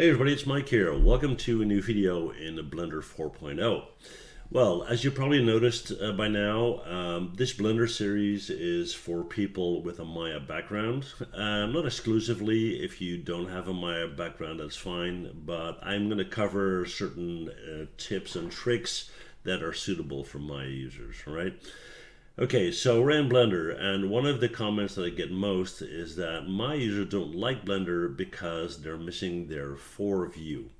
Hey everybody, it's Mike here. Welcome to a new video in Blender 4.0. Well, as you probably noticed by now, this Blender series is for people with a Maya background. Not exclusively. If you don't have a Maya background, that's fine, but I'm going to cover certain tips and tricks that are suitable for Maya users, right? Okay, so we're in Blender, and one of the comments that I get most is that my users don't like Blender because they're missing their 4 view.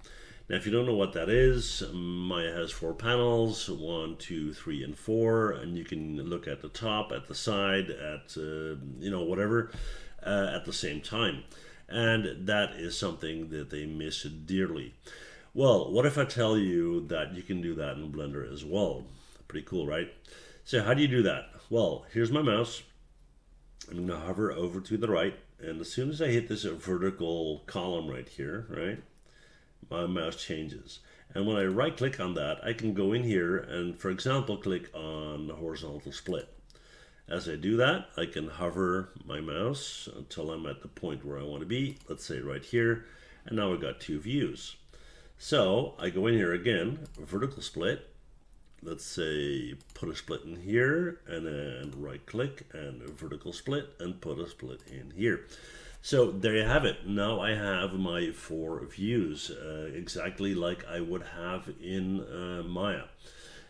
Now, if you don't know what that is, Maya has 4 panels, 1, 2, 3, and 4, and you can look at the top, at the side, at whatever, at the same time. And that is something that they miss dearly. Well, what if I tell you that you can do that in Blender as well? Pretty cool, right? So how do you do that? Well, here's my mouse. I'm going to hover over to the right, and as soon as I hit this vertical column right here, right, my mouse changes. And when I right click on that, I can go in here and, for example, click on the horizontal split. As I do that, I can hover my mouse until I'm at the point where I want to be, let's say right here, and now I've got 2 views. So I go in here again, vertical split. Let's say put a split in here, and then right click and vertical split and put a split in here. So there you have it. Now I have my 4 views, exactly like I would have in Maya.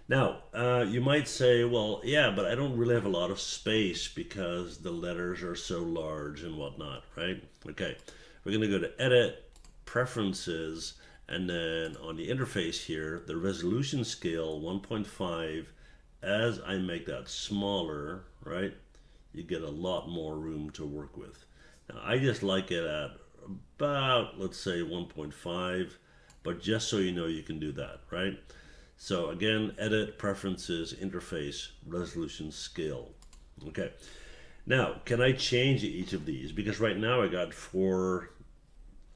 Now you might say, well, yeah, but I don't really have a lot of space because the letters are so large and whatnot, right? Okay, we're going to go to Edit, Preferences, and then on the interface here, the resolution scale 1.5, as I make that smaller, right, you get a lot more room to work with. Now, I just like it at about, let's say 1.5, but just so you know, you can do that, right? So again, Edit, Preferences, Interface, Resolution Scale. Okay. Now, can I change each of these? Because right now I got 4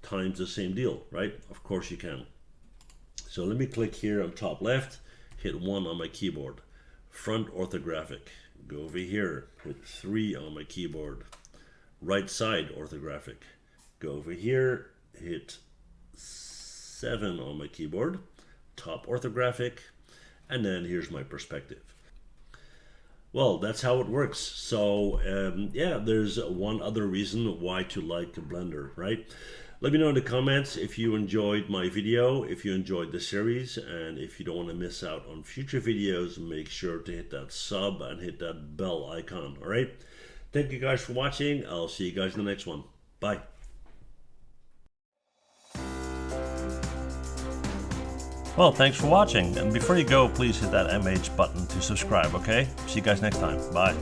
times the same deal, right? Of course you can. So let me click here on top left, hit 1 on my keyboard. Front orthographic. Go over here, hit 3 on my keyboard. Right side orthographic. Go over here, hit 7 on my keyboard. Top orthographic. And then here's my perspective. Well, that's how it works. So yeah, there's one other reason why to like Blender, right? Let me know in the comments if you enjoyed my video, if you enjoyed the series, and if you don't want to miss out on future videos, make sure to hit that sub and hit that bell icon, all right? Thank you guys for watching. I'll see you guys in the next one. Bye. Well, thanks for watching. And before you go, please hit that MH button to subscribe, okay? See you guys next time. Bye.